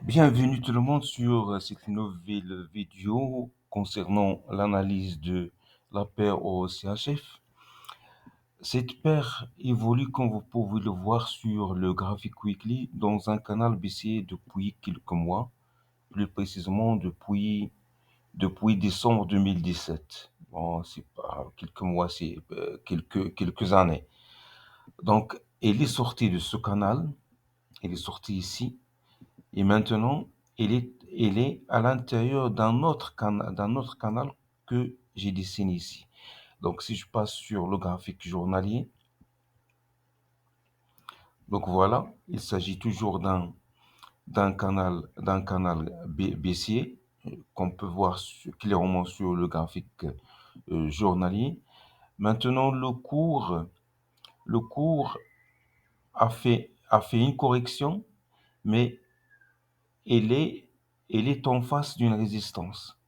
Bienvenue tout le monde sur cette nouvelle vidéo concernant l'analyse de la paire au CHF. Cette paire évolue comme vous pouvez le voir sur le graphique weekly dans un canal baissier depuis quelques mois, plus précisément depuis décembre 2017. Bon, c'est pas quelques mois, c'est quelques années. Donc, elle est sortie de ce canal, elle est sortie ici. Et maintenant, il est à l'intérieur d'un autre canal que j'ai dessiné ici. Donc, si je passe sur le graphique journalier, donc voilà, il s'agit toujours d'un canal baissier qu'on peut voir clairement sur le graphique journalier. Maintenant, le cours a fait une correction, mais il est, il est en face d'une résistance.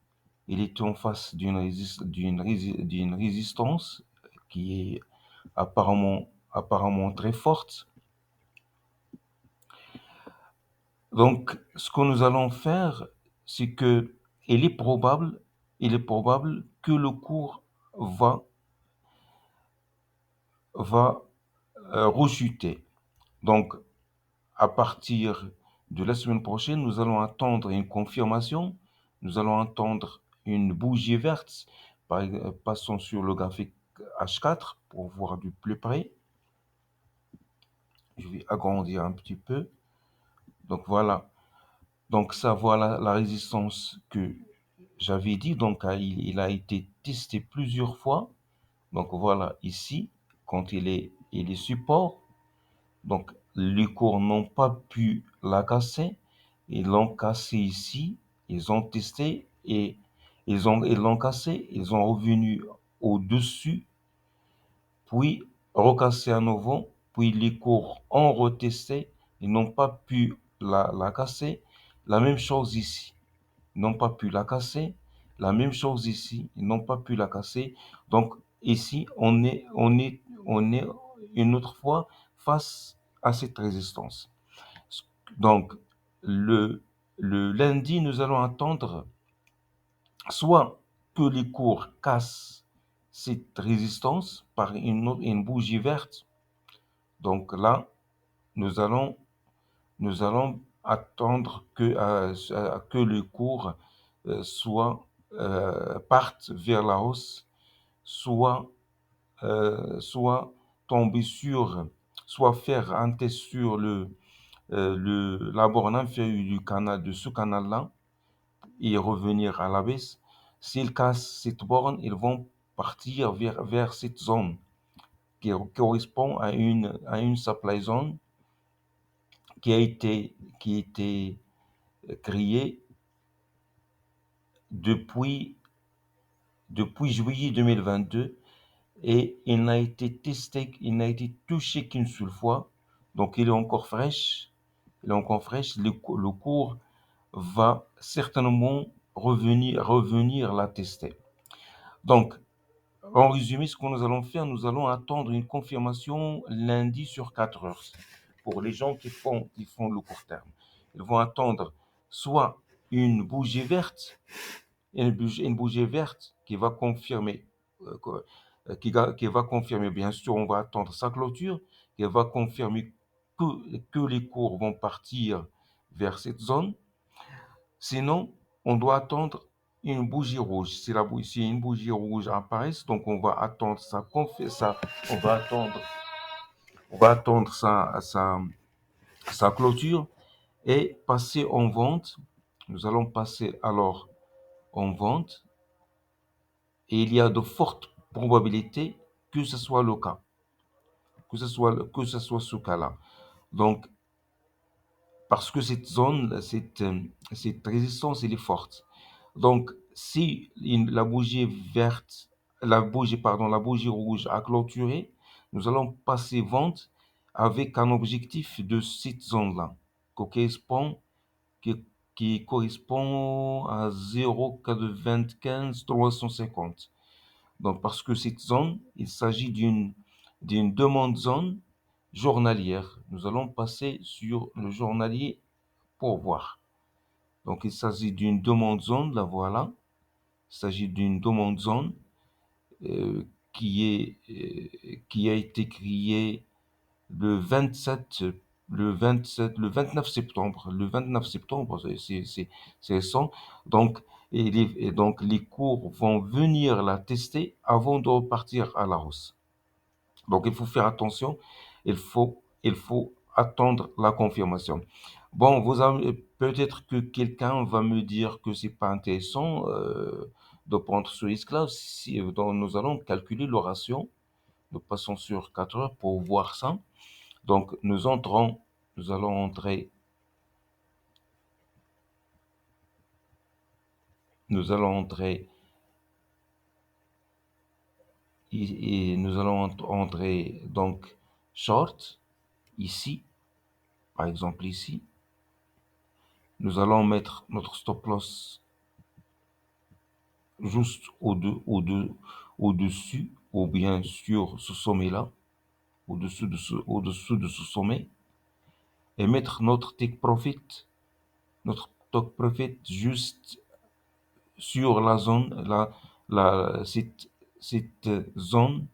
Il est en face d'une résistance qui est apparemment très forte. Donc, ce que nous allons faire, c'est que il est probable que le cours va, va rechuter. Donc, à partir de la semaine prochaine, nous allons attendre une confirmation. Nous allons attendre une bougie verte. Passons sur le graphique H4 pour voir du plus près. Je vais agrandir un petit peu. Donc voilà. Donc ça, voilà la résistance que j'avais dit. Donc il a été testé plusieurs fois. Donc voilà ici, quand il est support. Donc, les cours n'ont pas pu la casser. Ils l'ont cassé ici. Ils ont testé et ils l'ont cassé. Ils ont revenu au-dessus, puis recassé à nouveau. Puis les cours ont retesté. Ils n'ont pas pu la casser. La même chose ici. Ils n'ont pas pu la casser. La même chose ici. Ils n'ont pas pu la casser. Donc, ici, on est une autre fois face à cette résistance. Donc, le, le lundi, nous allons attendre soit que les cours cassent cette résistance par une bougie verte. Donc là, nous allons, nous allons attendre que les cours partent vers la hausse, soit tomber soit faire un test sur la borne inférieure du canal, de ce canal-là, et revenir à la baisse. S'ils cassent cette borne, ils vont partir vers cette zone qui correspond à une supply zone qui a été créée depuis, depuis juillet 2022 et il n'a été testé, il n'a été touché qu'une seule fois. Donc il est encore fraîche. Il est encore fraîche. Le cours va certainement revenir la tester. Donc, en résumé, ce que nous allons faire, nous allons attendre une confirmation lundi sur 4 heures. Pour les gens qui font le court terme, ils vont attendre soit une bougie verte, une bougie verte qui va confirmer, qui va confirmer, bien sûr, on va attendre sa clôture, qui va confirmer que les cours vont partir vers cette zone. Sinon, on doit attendre une bougie rouge. Si une bougie rouge apparaît, donc on va attendre on va attendre sa clôture et passer en vente. Nous allons passer alors en vente et il y a de fortes probabilités que ce soit le cas, que ce soit ce cas-là. Donc, parce que cette résistance, elle est forte. Donc, si la bougie rouge a clôturé, nous allons passer vente avec un objectif de cette zone-là, qui correspond, qui, qui correspond à 0,95 350. Donc, parce que cette zone, il s'agit d'une demande zone journalière. Nous allons passer sur le journalier pour voir. Donc, il s'agit d'une demande zone, la voilà. Il s'agit d'une demande zone euh, qui a été créée le 27, le 29 septembre. Le 29 septembre, c'est récent. Donc, et donc, les cours vont venir la tester avant de repartir à la hausse. Donc, il faut faire attention. Il faut attendre la confirmation. Bon, vous avez, peut-être que quelqu'un va me dire que c'est pas intéressant de prendre ce risque-là. Si, donc, nous allons calculer le ratio. Nous passons sur 4 heures pour voir ça. Donc, nous allons entrer, nous allons entrer, et nous allons entrer donc short ici, par exemple ici. Nous allons mettre notre stop loss juste au-dessus, ou bien sur ce sommet-là, au-dessous de ce sommet, et mettre notre take profit juste sur la zone, cette zone,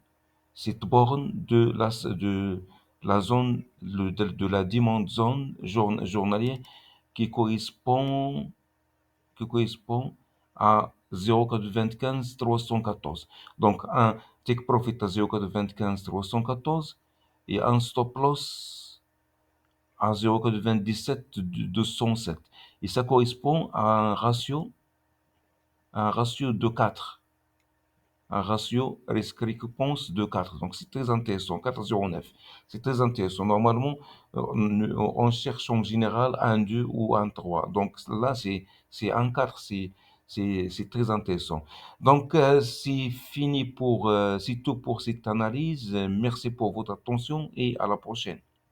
cette borne de la zone, de la demande zone journalière qui correspond, qui correspond à 0,95 314. Donc, un take profit à 0,95 314 et un stop loss à 0,97 207. Et ça correspond à un ratio de 4, un ratio risque-récompense de 4. Donc, c'est très intéressant, 4,09. C'est très intéressant. Normalement, on cherche en général un 2 ou un 3. Donc, là, c'est un 4. C'est très intéressant. Donc, c'est tout pour cette analyse. Merci pour votre attention et à la prochaine.